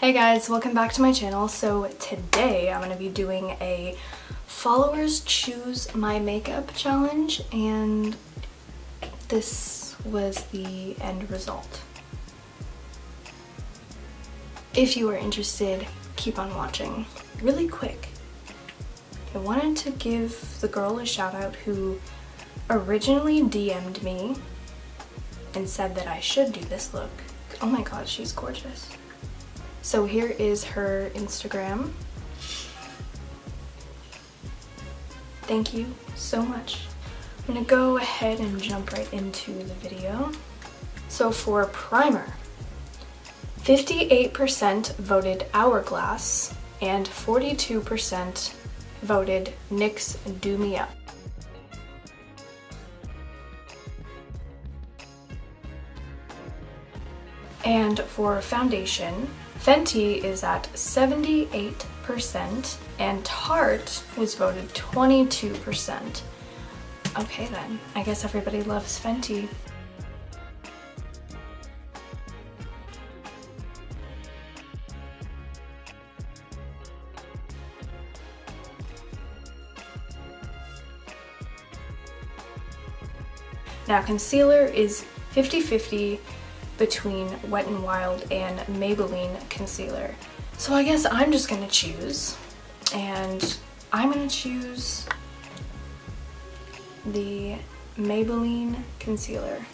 Hey guys, welcome back to my channel. So today I'm going to be doing a followers choose my makeup challenge, and this was the end result. If you are interested, keep on watching. Really quick, I wanted to give the girl a shout out who originally DM'd me and said that I should do this look. Oh my god, she's gorgeous. So here is her Instagram. Thank you so much. I'm gonna go ahead and jump right into the video. So for primer, 58% voted Hourglass and 42% voted NYX Do Me Up. And for foundation, Fenty is at 78% and Tarte was voted 22%. Okay then, I guess everybody loves Fenty. Now concealer is 50-50 between Wet n Wild and Maybelline concealer. So I guess I'm just gonna choose, and I'm gonna choose the Maybelline concealer.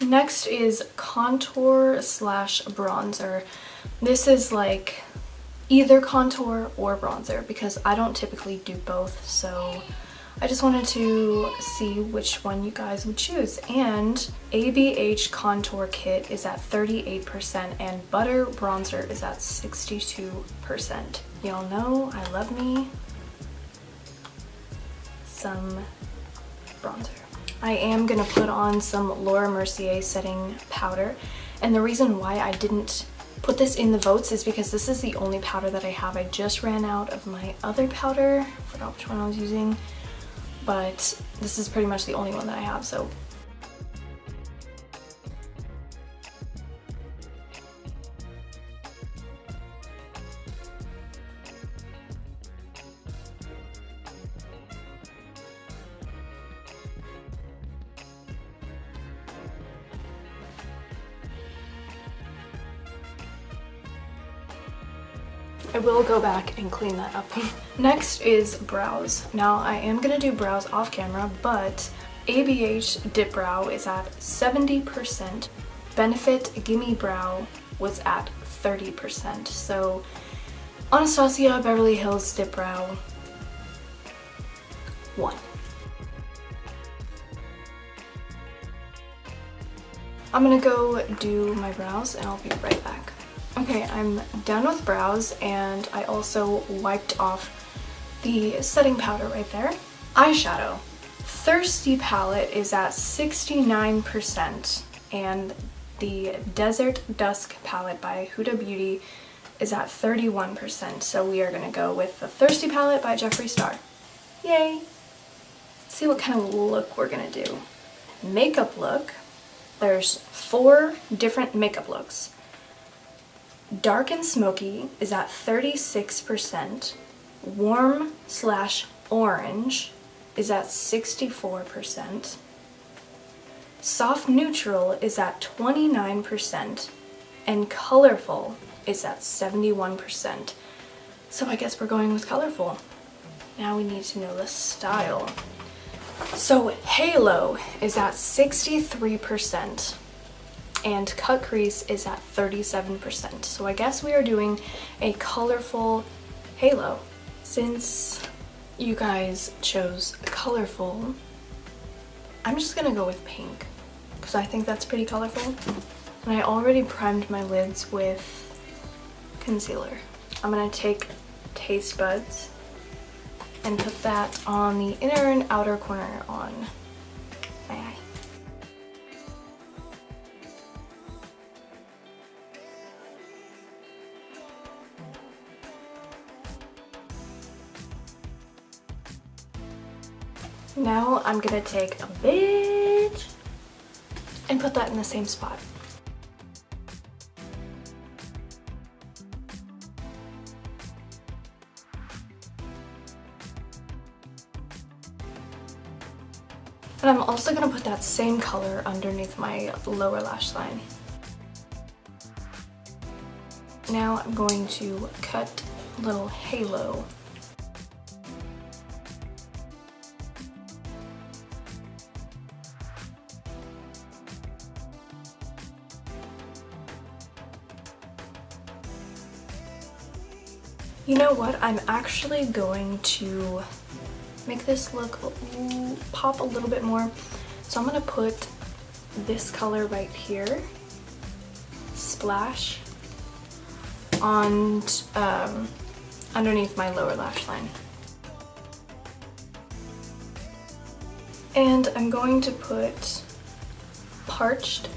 Next is contour slash bronzer. This is like either contour or bronzer because I don't typically do both, so I just wanted to see which one you guys would choose. And ABH contour kit is at 38% and butter bronzer is at 62%. Y'all know I love me some bronzer. I am gonna put on some Laura Mercier setting powder, and the reason why I didn't put this in the votes is because this is the only powder that I have. I just ran out of my other powder. I forgot which one I was using, but this is pretty much the only one that I have, so. I will go back and clean that up. Next is brows. Now I am gonna do brows off camera, but ABH Dip Brow is at 70%. Benefit Gimme Brow was at 30%. So Anastasia Beverly Hills Dip Brow won. I'm gonna go do my brows and I'll be right back. Okay, I'm done with brows and I also wiped off the setting powder right there. Eyeshadow. Thirsty palette is at 69% and the Desert Dusk palette by Huda Beauty is at 31%. So we are gonna go with the Thirsty palette by Jeffree Star. Yay! Let's see what kind of look we're gonna do. Makeup look. There's 4 different makeup looks. Dark and Smoky is at 36%. Warm slash orange is at 64%. Soft Neutral is at 29%. And Colorful is at 71%. So I guess we're going with Colorful. Now we need to know the style. So Halo is at 63%. And Cut Crease is at 37%. So I guess we are doing a colorful halo. Since you guys chose colorful, I'm just gonna go with pink because I think that's pretty colorful. And I already primed my lids with concealer. I'm gonna take Taste Buds and put that on the inner and outer corner on my eye. Now I'm gonna take a bitch and put that in the same spot. And I'm also gonna put that same color underneath my lower lash line. Now I'm going to cut a little halo. You know what? I'm actually going to make this look pop a little bit more. So I'm gonna put this color right here, splash, on underneath my lower lash line. And I'm going to put parched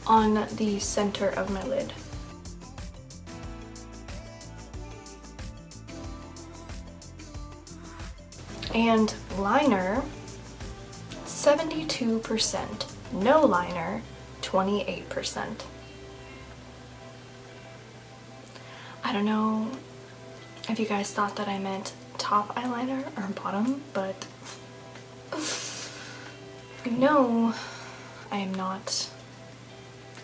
on the center of my lid. And liner, 72%. No liner, 28%. I don't know if you guys thought that I meant top eyeliner or bottom, but no, I am not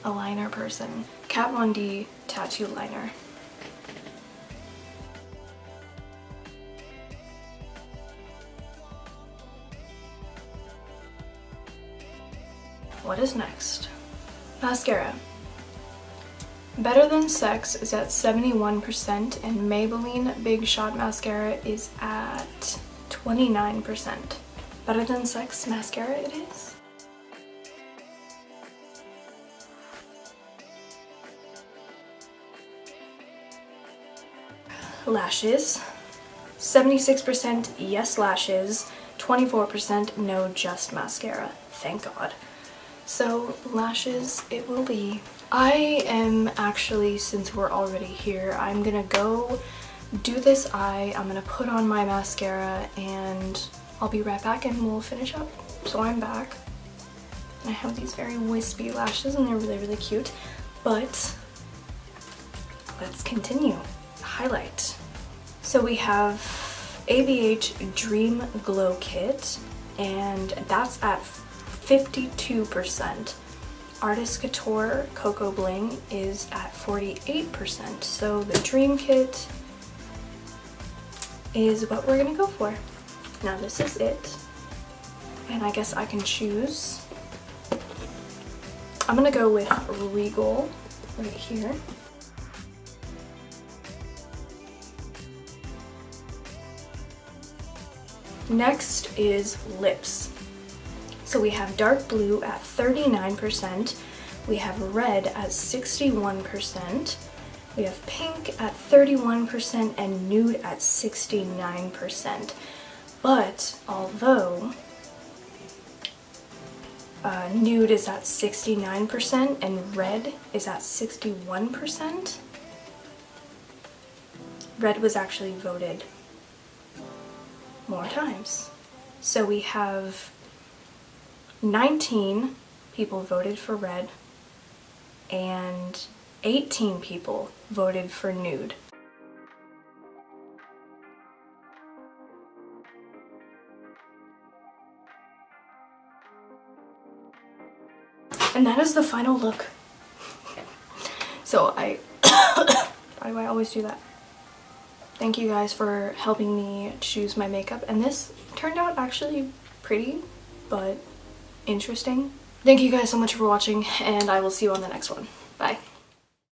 a liner person. Kat Von D tattoo liner. What is next? Mascara. Better Than Sex is at 71% and Maybelline Big Shot Mascara is at 29%. Better Than Sex mascara it is. Lashes. 76% yes lashes, 24% no just mascara. Thank God. So lashes it will be. I am actually, since we're already here, I'm gonna go do this eye. I'm gonna put on my mascara and I'll be right back and we'll finish up. So I'm back. I have these very wispy lashes and they're really, really cute. But let's continue. Highlight. So we have ABH Dream Glow Kit and that's at 52%. Artist Couture Cocoa Bling is at 48%. So the Dream Kit is what we're gonna go for. Now this is it. And I guess I can choose. I'm gonna go with Regal right here. Next is lips. So we have dark blue at 39%, we have red at 61%, we have pink at 31%, and nude at 69%. But although nude is at 69% and red is at 61%, red was actually voted more times. So we have 19 people voted for red and 18 people voted for nude. And that is the final look. So why do I always do that? Thank you guys for helping me choose my makeup, and this turned out actually pretty, but interesting. Thank you guys so much for watching, and I will see you on the next one. Bye.